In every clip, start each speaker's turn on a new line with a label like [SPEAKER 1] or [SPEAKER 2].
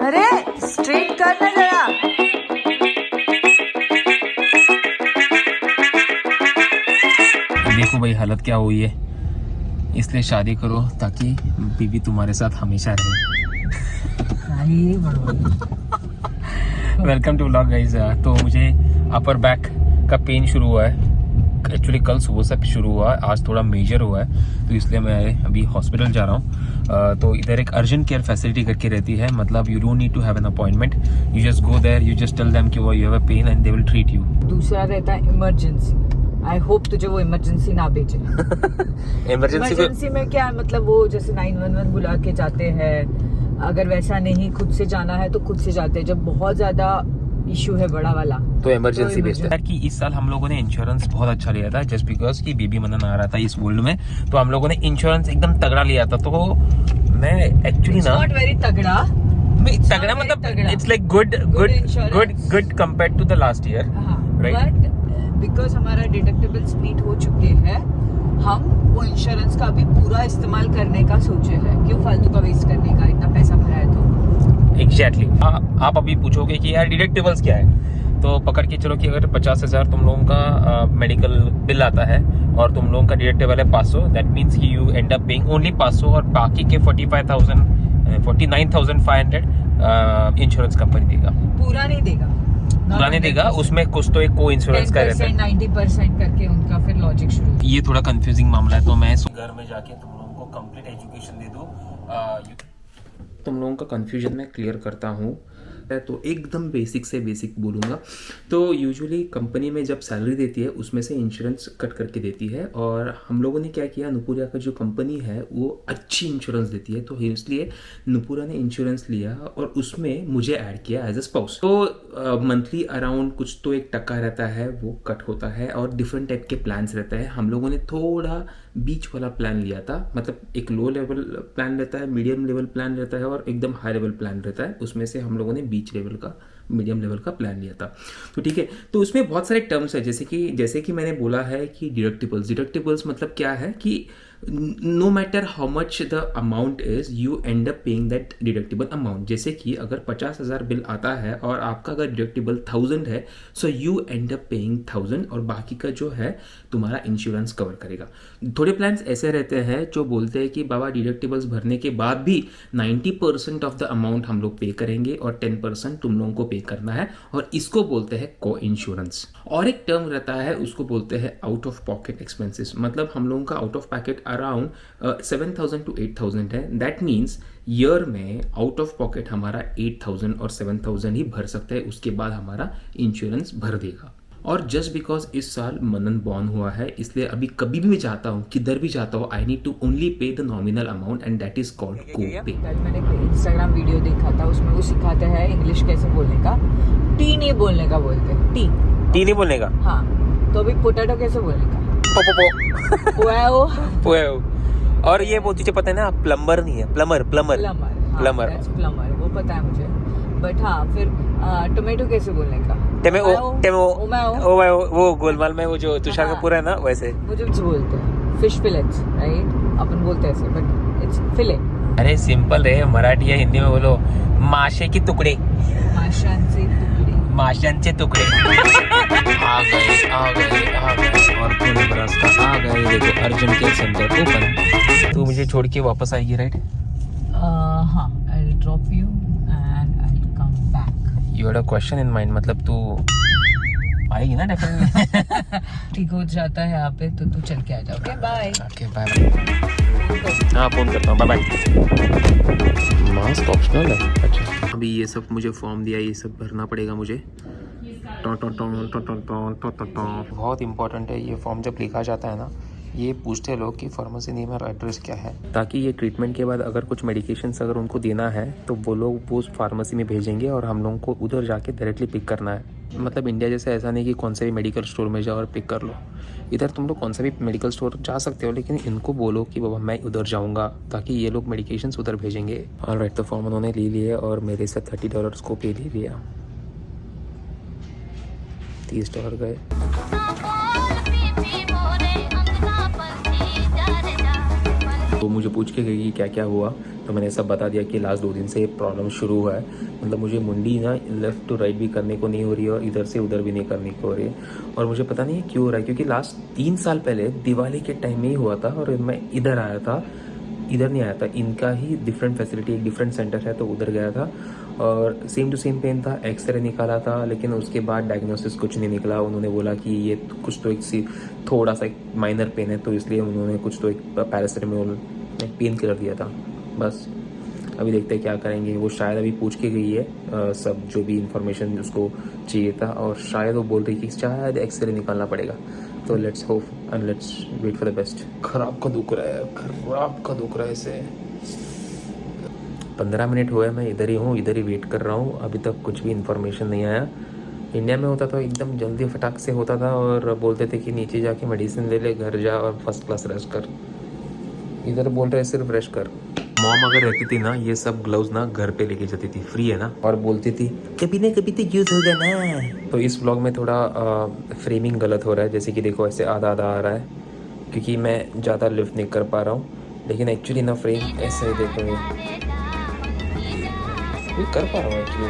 [SPEAKER 1] अरे स्ट्रेट कर ना जरा।
[SPEAKER 2] देखो भाई हालत क्या हुई है, इसलिए शादी करो ताकि बीवी तुम्हारे साथ हमेशा रहे। Welcome to vlog guys. तो मुझे अपर बैक का पेन शुरू हुआ है। एक्चुअली कल सुबह से शुरू हुआ, आज थोड़ा मेजर हुआ है, तो इसलिए मैं अभी हॉस्पिटल जा रहा हूँ। तो इधर एक अर्जेंट केयर फैसिलिटी करके रहती है, मतलब you don't need to have an appointment, you just go there, you just tell them कि वो you have a pain and they will treat you.
[SPEAKER 1] दूसरा रहता है इमरजेंसी। आई होप तुझे वो इमरजेंसी ना भेजे। इमरजेंसी में क्या है, मतलब वो जैसे 911 बुला के जाते हैं, अगर वैसा नहीं खुद से जाना है तो खुद से जाते हैं, जब बहुत ज्यादा इशू है बड़ा वाला
[SPEAKER 2] तो इमरजेंसी बेस्ड है। कि इस साल हम लोगों ने इंश्योरेंस बहुत अच्छा लिया था, जस्ट बिकॉज कि बेबी मनन आ रहा था इस वर्ल्ड में, तो हम लोगों ने इंश्योरेंस एकदम तगड़ा लिया था। तो मैं एक्चुअली ना
[SPEAKER 1] नॉट वेरी तगड़ा
[SPEAKER 2] मतलब it's like good compared to the last year, right?
[SPEAKER 1] But because हमारा डिडक्टिबल्स मीट हो चुके हैं, हम वो इंश्योरेंस का भी पूरा इस्तेमाल करने का सोचे हैं। क्यों फालतू का वेस्ट करने का, इतना पैसा भरा है तो।
[SPEAKER 2] एग्जैक्टली आप अभी पूछोगे कि यार डिडक्टिबल्स क्या है, तो पकड़ के चलो कि अगर 50,000 तुम लोगों का मेडिकल बिल आता है और तुम लोगों का डिडक्टिबल है 500, दैट मीन्स कि you end up paying only 500 और बाकी के 49,500 इंश्योरेंस कंपनी देगा।
[SPEAKER 1] पूरा नहीं देगा,
[SPEAKER 2] उसमें कुछ तो एक को इंश्योरेंस का रहता है,
[SPEAKER 1] 90% करके उनका फिर लॉजिक शुरू।
[SPEAKER 2] ये थोड़ा कंफ्यूजिंग मामला है, तो मैं घर में जाके तुम लोगों को कंप्लीट एजुकेशन दे दूं, तुम लोगों का कंफ्यूजन मैं क्लियर करता हूँ। तो एकदम बेसिक से बेसिक बोलूँगा। तो यूजुअली कंपनी में जब सैलरी देती है उसमें से इंश्योरेंस कट करके देती है, और हम लोगों ने क्या किया, नुपुरिया का जो कंपनी है वो अच्छी इंश्योरेंस देती है, तो इसलिए नुपुरिया ने इंश्योरेंस लिया और उसमें मुझे ऐड किया एज अ स्पाउस। तो मंथली अराउंड कुछ तो 1% रहता है वो कट होता है, और डिफरेंट टाइप के प्लान्स रहता है। हम लोगों ने थोड़ा बीच वाला प्लान लिया था, मतलब एक लो लेवल प्लान रहता है, मीडियम लेवल प्लान रहता है और एकदम हाई लेवल प्लान रहता है। उसमें से हम लोगों ने बीच लेवल का, मीडियम लेवल का प्लान लिया था। तो ठीक है, तो उसमें बहुत सारे टर्म्स है, जैसे कि मैंने बोला है कि डिडक्टिबल्स मतलब क्या है कि no matter how much the amount is, you end up paying that deductible amount. जैसे कि अगर 50,000 बिल आता है और आपका अगर डिडक्टिबल 1000 है, so you end up paying 1000 और बाकी का जो है तुम्हारा इंश्योरेंस कवर करेगा। थोड़े प्लान्स ऐसे रहते हैं जो बोलते हैं कि बाबा डिडक्टिबल्स भरने के बाद भी 90% ऑफ द अमाउंट हम लोग पे करेंगे और 10% तुम लोगों को पे करना है, और इसको बोलते हैं को इंश्योरेंस। और एक टर्म रहता है, उसको बोलते हैं आउट ऑफ पॉकेट एक्सपेंसेस, मतलब हम लोगों का out of pocket around 7,000 to 8,000 है। दैट मीन्स ईयर में आउट ऑफ पॉकेट हमारा 8,000 और 7,000 ही भर सकता है, उसके बाद हमारा इंश्योरेंस भर देगा। और जस्ट बिकॉज इस साल मनन बॉर्न हुआ है, इसलिए अभी कभी भी मैं चाहता हूँ, किधर भी जाता हूँ, I need to only pay the nominal amount and that is called co-pay.
[SPEAKER 1] कल मैंने इंस्टाग्राम वीडियो देखा था, उसमें वो सिखाते हैं इंग्लिश कैसे बोलने का। टी नहीं बोलने का बोलते हैं, टी
[SPEAKER 2] नहीं बोलने का।
[SPEAKER 1] हाँ, तो अभी पोटैटो कैसे बोलने का?
[SPEAKER 2] पोएओ। और ये वो तुझे पता है ना, प्लम्बर नहीं है, प्लमर
[SPEAKER 1] वो पता है मुझे। बट हाँ, फिर टोमेटो कैसे बोलने का?
[SPEAKER 2] वो गोलमाल में वो जो तुषार कपूर है ना, वैसे
[SPEAKER 1] मुझे बोलते हैं फिश फिलेट्स, राइट? अपन बोलते हैं ऐसे, बट इट्स फिले।
[SPEAKER 2] अरे सिंपल है, मराठी या हिंदी में बोलो, माशे के टुकड़े, माशांचे टुकड़े। आ गए और पूरे बरस का आ गए। देखो अर्जुन के सेंटर ओपन। तू मुझे छोड़ के वापस आएगी, राइट?
[SPEAKER 1] हाँ, I will drop you and I will come back.
[SPEAKER 2] You had a question in mind, मतलब तू आएगी ना डेफिनेटली।
[SPEAKER 1] ठीक हो जाता है यहाँ पे, तो तू चल के आ जाओ। Okay bye.
[SPEAKER 2] Okay bye. हाँ फोन करता हूँ, बाय बाय। मास्क ऑप्शनल है। अच्छा, अभी ये सब मुझे फॉर्म दिया, ये सब भरना पड़ेगा मुझे। बहुत इंपॉर्टेंट है ये फॉर्म। जब लिखा जाता है ना, ये पूछते हैं लोग कि फार्मेसी नेम और एड्रेस क्या है, ताकि ये ट्रीटमेंट के बाद अगर कुछ मेडिकेशंस अगर उनको देना है तो वो लोग वो फार्मेसी में भेजेंगे और हम लोगों को उधर जाके डायरेक्टली पिक करना है। मतलब इंडिया जैसे ऐसा नहीं कि कौन से भी मेडिकल स्टोर में जाओ और पिक कर लो। इधर तुम लोग कौन सा भी मेडिकल स्टोर जा सकते हो, लेकिन इनको बोलो कि बाबा मैं उधर जाऊँगा, ताकि ये लोग मेडिकेशंस उधर भेजेंगे। ऑलराइट, तो फॉर्म उन्होंने ले लिए और मेरे से $30 को पे ले लिया। $30 गए। तो मुझे पूछ के गई कि क्या क्या हुआ, तो मैंने सब बता दिया कि लास्ट 2 दिन से प्रॉब्लम शुरू हुआ है, मतलब मुझे मुंडी ना लेफ़्ट टू राइट भी करने को नहीं हो रही है और इधर से उधर भी नहीं करने को हो रही है। और मुझे पता नहीं क्यों हो रहा है, क्योंकि लास्ट 3 साल पहले दिवाली के टाइम में ही हुआ था और मैं इधर आया था, इधर नहीं आया था, इनका ही डिफरेंट फैसिलिटी, एक डिफरेंट सेंटर है तो उधर गया था और सेम टू सेम पेन था। एक्सरे निकाला था लेकिन उसके बाद डायग्नोसिस कुछ नहीं निकला। उन्होंने बोला कि ये कुछ तो एक थोड़ा सा एक माइनर पेन है, तो इसलिए उन्होंने कुछ तो एक पैरासिटामोल पेन किलर दिया था बस। अभी देखते हैं क्या करेंगे। वो शायद अभी पूछ के गई है सब जो भी इंफॉर्मेशन उसको चाहिए था और शायद वो बोल रही कि शायद एक्सरे निकालना पड़ेगा। तो let's hope and let's wait for the best. खराब का दुख रहा है, खराब का दुख रहा है इसे। 15 मिनट हुए मैं इधर ही हूँ, इधर ही वेट कर रहा हूँ, अभी तक कुछ भी इन्फॉर्मेशन नहीं आया। इंडिया में होता तो एकदम जल्दी फटाक से होता था और बोलते थे कि नीचे जाके मेडिसिन ले ले, घर जा और फर्स्ट क्लास रेस्ट कर। इधर बोल रहे सिर्फ रेस्ट कर। मॉम अगर रहती थी ना, ये सब ग्लव्स ना घर पे लेके जाती थी, फ्री है ना, और बोलती थी कभी ना कभी तो यूज होगा ना। तो इस व्लॉग में थोड़ा फ्रेमिंग गलत हो रहा है, जैसे कि देखो ऐसे आधा आधा आ रहा है क्योंकि मैं ज़्यादा लिफ्ट नहीं कर पा रहा हूँ, लेकिन एक्चुअली ना फ्रेम ऐसे देखो ये कर पा रहा हूँ एक्चुअली,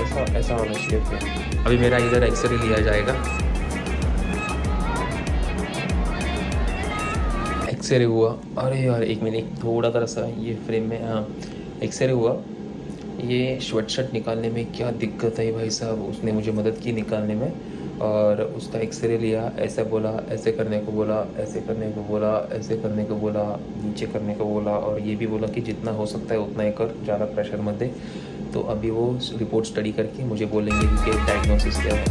[SPEAKER 2] ऐसा ऐसा होना चाहिए था। अभी मेरा इधर एक्सरे लिया जाएगा, एक्सरे हुआ। अरे यार एक मिनट, थोड़ा सा ये फ्रेम में, हाँ एक्सरे हुआ। ये स्वेटशर्ट निकालने में क्या दिक्कत है भाई साहब, उसने मुझे मदद की निकालने में और उसका एक्सरे लिया। ऐसा बोला, ऐसे करने को बोला, ऐसे करने को बोला, ऐसे करने को बोला, नीचे करने को बोला और ये भी बोला कि जितना हो सकता है उतना ही कर, ज़्यादा प्रेशर मत दे। तो अभी वो रिपोर्ट स्टडी करके मुझे बोलेंगे कि डायग्नोसिस क्या है।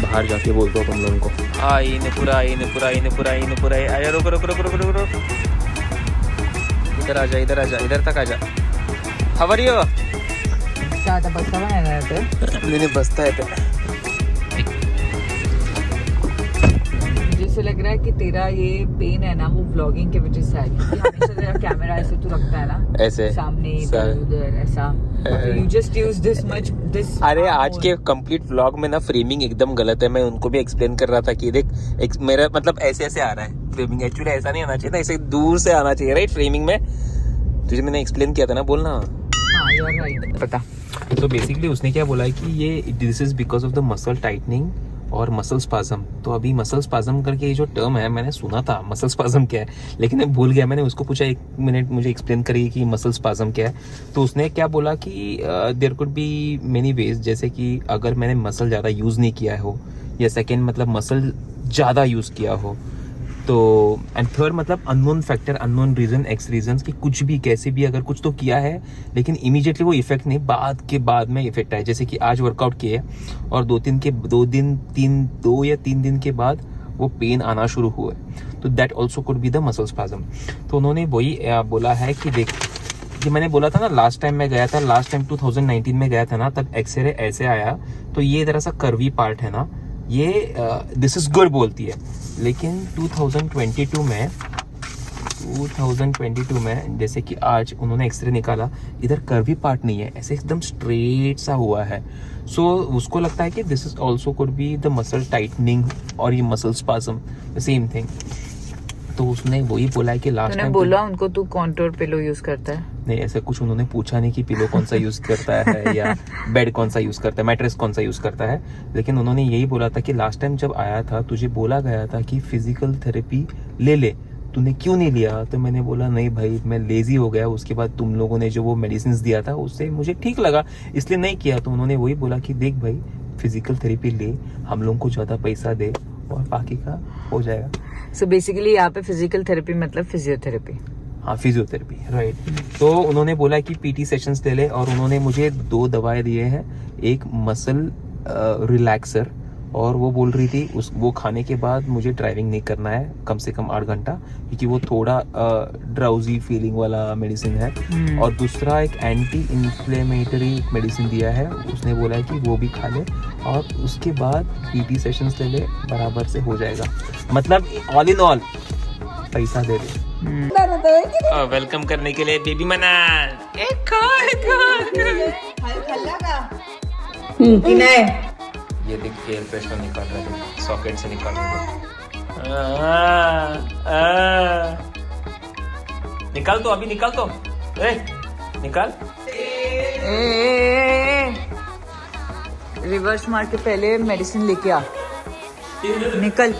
[SPEAKER 2] बाहर जाके बोलता हूँ तुम लोगों को। आया रुको रुको रुको रुको रुको, इधर आ जा, इधर आ जा, इधर तक आ जा। How are you?
[SPEAKER 1] क्या आता बस्ता बनाया है?
[SPEAKER 2] नहीं बसता है।
[SPEAKER 1] मुझे ऐसे लग रहा है कि तेरा ये पेन है ना वो व्लॉगिंग की वजह से है, क्योंकि हमेशा तेरा कैमरा ऐसे तू रखता है ना,
[SPEAKER 2] ऐसे
[SPEAKER 1] सामने उधर ऐसा। You just use this much this।
[SPEAKER 2] अरे आज के कंप्लीट व्लॉग में ना फ्रेमिंग एकदम गलत है। मैं उनको भी एक्सप्लेन कर रहा था कि देख मेरा मतलब ऐसे ऐसे आ रहा है फ्रेमिंग, एक्चुअली ऐसा नहीं आना चाहिए था, ऐसे दूर से आना चाहिए राइट फ्रेमिंग में। तुझे मैंने एक्सप्लेन किया था ना, बोलना।
[SPEAKER 1] हाँ यू आर राइट, पता।
[SPEAKER 2] तो बेसिकली उसने क्या बोला है कि ये this is because of the muscle tightening और मसल स्पाज्म। तो अभी मसल स्पाज्म करके ये जो टर्म है मैंने सुना था मसल स्पाज्म क्या है, लेकिन मैं भूल गया। मैंने उसको पूछा 1 मिनट मुझे एक्सप्लेन करिए कि मसल स्पाज्म क्या है। तो उसने क्या बोला कि there could be many ways, जैसे कि अगर मैंने मसल ज़्यादा यूज़ नहीं किया हो, या सेकेंड मतलब मसल ज़्यादा यूज़ किया हो, तो एंड थर्ड मतलब unknown factor, unknown reason, X reason कि कुछ भी कैसे भी अगर कुछ तो किया है लेकिन इमीडिएटली वो इफेक्ट नहीं, बाद में इफेक्ट आए। जैसे कि आज वर्कआउट किए और 2 या 3 दिन के बाद वो पेन आना शुरू हुआ, तो that also could be the muscle spasm. तो उन्होंने वही बोला है कि देख, कि मैंने बोला था ना लास्ट टाइम मैं गया था, लास्ट टाइम 2019 में गया था ना, तब एक्सरे ऐसे आया। तो ये जरा सा कर्वी पार्ट है ना, ये दिस इज गुड बोलती है। लेकिन 2022 में जैसे कि आज उन्होंने एक्सरे निकाला, इधर कर्वी पार्ट नहीं है, ऐसे एकदम स्ट्रेट सा हुआ है। सो उसको लगता है कि this is also could be the muscle tightening और ये muscle spasm, the same thing. तो उसने वही बोला है कि लास्ट टाइम
[SPEAKER 1] बोला उनको तू कॉन्टोर पिलो यूज करता है।
[SPEAKER 2] नहीं ऐसा कुछ उन्होंने पूछा नहीं कि पिलो कौन सा यूज करता है या बेड कौन सा यूज करता है, मैट्रेस कौन सा यूज करता है। लेकिन उन्होंने यही बोला था कि लास्ट टाइम जब आया था तुझे बोला गया था कि फिजिकल थेरेपी ले, तूने क्यों नहीं लिया? तो मैंने बोला नहीं भाई मैं लेजी हो गया, उसके बाद तुम लोगों ने जो वो मेडिसिन दिया था उससे मुझे ठीक लगा, इसलिए नहीं किया। तो उन्होंने वही बोला कि देख भाई फिजिकल थेरेपी ले, हम लोगों को ज़्यादा पैसा दे और बाकी का हो जाएगा।
[SPEAKER 1] सो बेसिकली यहाँ पे फिजिकल थेरेपी मतलब फिजियोथेरेपी।
[SPEAKER 2] हाँ फिजियोथेरेपी राइट। तो उन्होंने बोला कि पीटी सेशंस ले ले और उन्होंने मुझे 2 दवाएं दिए हैं, एक मसल रिलैक्सर और वो बोल रही थी वो खाने के बाद मुझे ड्राइविंग नहीं करना है कम से कम 8 घंटा, क्योंकि वो थोड़ा ड्राउजी फीलिंग वाला मेडिसिन है। और दूसरा एक एंटी इन्फ्लेमेटरी मेडिसिन दिया है, उसने बोला है कि वो भी खा ले और उसके बाद पीटी सेशंस ले ले, बराबर से हो जाएगा। मतलब ऑल इन ऑल पैसा दे दे। वेलकम करने के लिए बेबी मना ये देख एयर फ्रेशनर निकाल रहे थे, सॉकेट से निकाल रहे थे। निकाल तो, अभी निकाल तो, निकाल।
[SPEAKER 1] रिवर्स मार के पहले मेडिसिन लेके आ, निकल।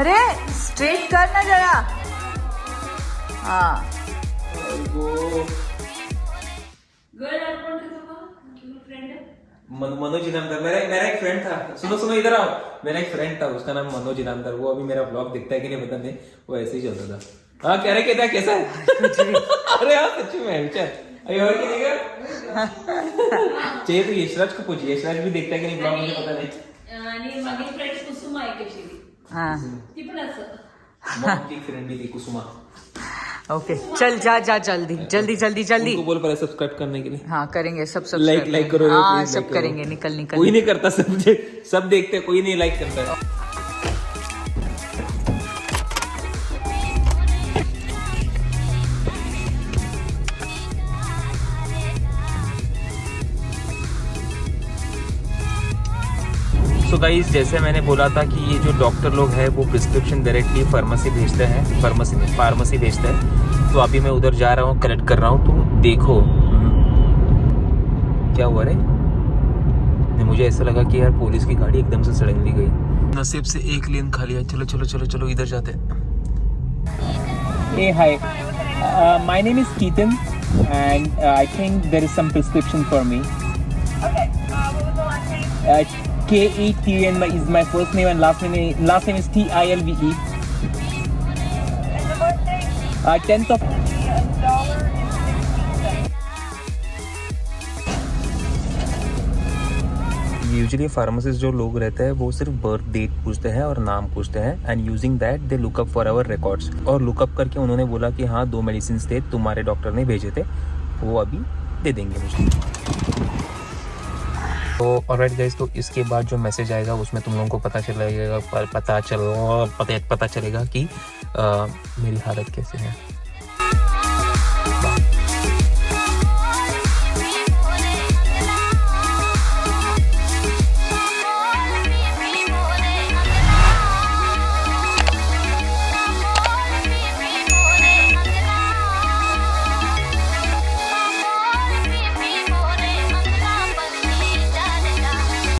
[SPEAKER 1] अरे स्ट्रेट कर ना जरा। हाँ
[SPEAKER 2] मनोज इनामदार मेरा एक फ्रेंड था। सुनो इधर आओ, मेरा एक फ्रेंड था, उसका नाम मनोज इनामदार। वो अभी मेरा ब्लॉग देखता है कि नहीं पता नहीं, वो ऐसे ही चलता था। हाँ कह रहे कहता कैसा है? अरे हाँ सच्ची में चल चाहिए तो यशराज को पूछिए, यशराज भी देखता है कि नहीं ब्लॉग, मुझे पता नहीं।
[SPEAKER 3] आणि माझी फ्रेंड कुसुमा आहे कशी
[SPEAKER 1] हाँ
[SPEAKER 3] ती पण असं
[SPEAKER 2] मॉम की फ्रेंड भी थी कुसुमा।
[SPEAKER 1] ओके चल जा जल्दी जल्दी जल्दी जल्दी।
[SPEAKER 2] उनको बोल पहले सब्सक्राइब करने के लिए।
[SPEAKER 1] हाँ करेंगे सब
[SPEAKER 2] लाइक करो,
[SPEAKER 1] हाँ
[SPEAKER 2] please,
[SPEAKER 1] सब
[SPEAKER 2] like
[SPEAKER 1] करेंगे।
[SPEAKER 2] करो।
[SPEAKER 1] निकल निकल।
[SPEAKER 2] कोई नहीं करता, सब देखते हैं, कोई नहीं लाइक करता है। सो गाइस, जैसे मैंने बोला था कि ये जो डॉक्टर लोग हैं वो प्रिस्क्रिप्शन डायरेक्टली फार्मेसी भेजते हैं, फार्मेसी भेजते हैं। तो अभी मैं उधर जा रहा हूँ, कलेक्ट कर रहा हूँ। तो देखो क्या हुआ रे, मुझे ऐसा लगा कि यार पुलिस की गाड़ी एकदम से सडनली गई। नसीब से एक लेन खाली है। चलो चलो चलो चलो इधर जाते हैं।
[SPEAKER 4] Hey, hi. My name is Keaton, and I think there is some prescription for me.
[SPEAKER 3] Okay, what was the last name?
[SPEAKER 4] Ketan is my first name, and last name is Tilve.
[SPEAKER 3] And the birthday?
[SPEAKER 4] 10th of
[SPEAKER 3] $1.16.
[SPEAKER 2] Usually pharmacist जो लोग रहते हैं वो सिर्फ birth date पूछते हैं और नाम पूछते हैं, and using that they look up for our records. और लुकअप करके उन्होंने बोला कि हाँ 2 मेडिसिन थे तुम्हारे डॉक्टर ने भेजे थे, वो अभी दे देंगे मुझे। तो ऑलराइट गाइस, तो इसके बाद जो मैसेज आएगा उसमें तुम लोगों को पता चलेगा कि मेरी हालत कैसे है।